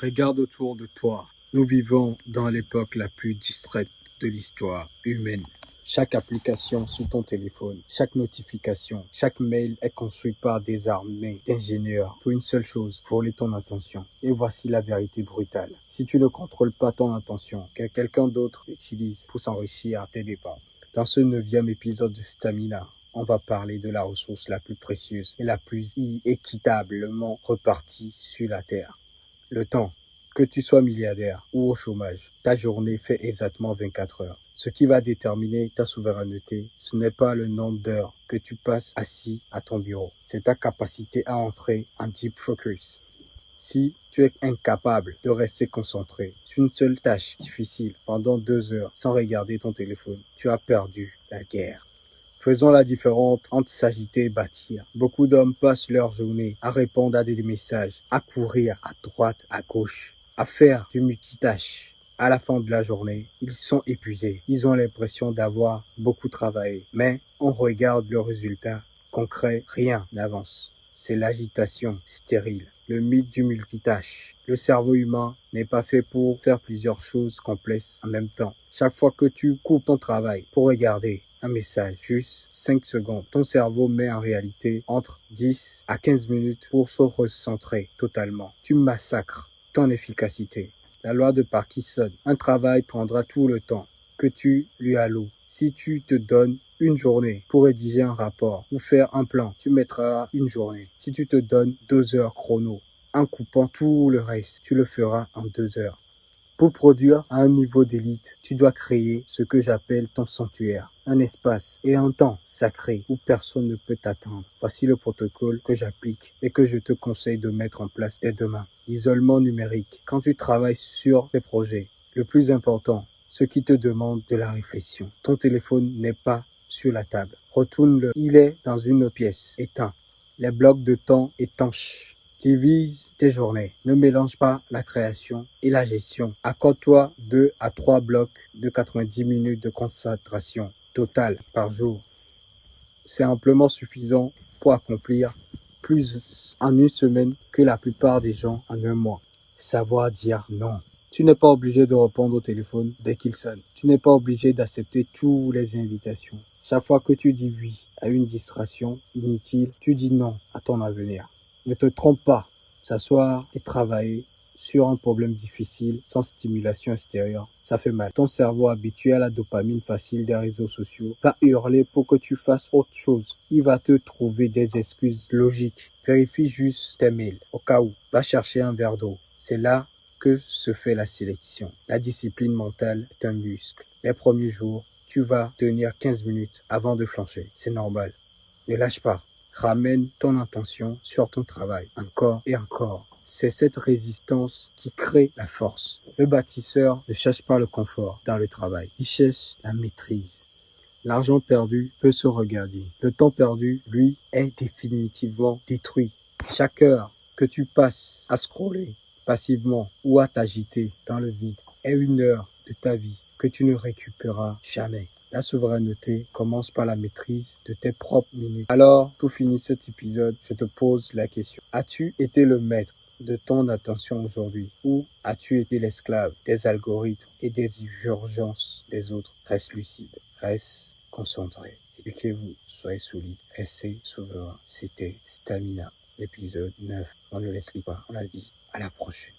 Regarde autour de toi. Nous vivons dans l'époque la plus distraite de l'histoire humaine. Chaque application sur ton téléphone, chaque notification, chaque mail est construit par des armées d'ingénieurs pour une seule chose, voler ton attention. Et voici la vérité brutale. Si tu ne contrôles pas ton attention, que quelqu'un d'autre l'utilise pour s'enrichir à tes dépens. Dans ce 9e épisode de Stamina, on va parler de la ressource la plus précieuse et la plus équitablement repartie sur la Terre. Le temps. Que tu sois milliardaire ou au chômage, ta journée fait exactement 24 heures. Ce qui va déterminer ta souveraineté, ce n'est pas le nombre d'heures que tu passes assis à ton bureau. C'est ta capacité à entrer en deep focus. Si tu es incapable de rester concentré sur une seule tâche difficile pendant 2 heures sans regarder ton téléphone, tu as perdu la guerre. Faisons la différence entre s'agiter et bâtir. Beaucoup d'hommes passent leur journée à répondre à des messages, à courir à droite, à gauche, à faire du multitâche. À la fin de la journée, ils sont épuisés. Ils ont l'impression d'avoir beaucoup travaillé. Mais on regarde le résultat concret, rien n'avance. C'est l'agitation stérile, le mythe du multitâche. Le cerveau humain n'est pas fait pour faire plusieurs choses complexes en même temps. Chaque fois que tu coupes ton travail pour regarder un message, juste 5 secondes, ton cerveau met en réalité entre 10 à 15 minutes pour se recentrer totalement. Tu massacres ton efficacité. La loi de Parkinson, un travail prendra tout le temps que tu lui alloues. Si tu te donnes une journée pour rédiger un rapport ou faire un plan, tu mettras une journée. Si tu te donnes 2 heures chrono, en coupant tout le reste, tu le feras en 2 heures. Pour produire à un niveau d'élite, tu dois créer ce que j'appelle ton sanctuaire, un espace et un temps sacré où personne ne peut t'attendre. Voici le protocole que j'applique et que je te conseille de mettre en place dès demain. L'isolement numérique. Quand tu travailles sur tes projets, le plus important, ce qui te demande de la réflexion. Ton téléphone n'est pas sur la table. Retourne-le. Il est dans une autre pièce. Éteins. Les blocs de temps étanches. Divise tes journées. Ne mélange pas la création et la gestion. Accorde-toi 2 à 3 blocs de 90 minutes de concentration totale par jour. C'est amplement suffisant pour accomplir plus en une semaine que la plupart des gens en un mois. Savoir dire non. Tu n'es pas obligé de répondre au téléphone dès qu'il sonne. Tu n'es pas obligé d'accepter toutes les invitations. Chaque fois que tu dis oui à une distraction inutile, tu dis non à ton avenir. Ne te trompe pas. S'asseoir et travailler sur un problème difficile sans stimulation extérieure, ça fait mal. Ton cerveau habitué à la dopamine facile des réseaux sociaux va hurler pour que tu fasses autre chose. Il va te trouver des excuses logiques. Vérifie juste tes mails au cas où. Va chercher un verre d'eau. C'est là que se fait la sélection. La discipline mentale est un muscle. Les premiers jours, tu vas tenir 15 minutes avant de flancher. C'est normal. Ne lâche pas. Ramène ton attention sur ton travail, encore et encore. C'est cette résistance qui crée la force. Le bâtisseur ne cherche pas le confort dans le travail. Il cherche la maîtrise. L'argent perdu peut se regarder. Le temps perdu, lui, est définitivement détruit. Chaque heure que tu passes à scroller passivement ou à t'agiter dans le vide est une heure de ta vie que tu ne récupéreras jamais. La souveraineté commence par la maîtrise de tes propres minutes. Alors, pour finir cet épisode, je te pose la question. As-tu été le maître de ton attention aujourd'hui ou as-tu été l'esclave des algorithmes et des urgences des autres? Reste lucide, reste concentré. Éduquez-vous, soyez solide, restez souverain. C'était Stamina, l'épisode 9. On ne laisse pas la vie. À la prochaine.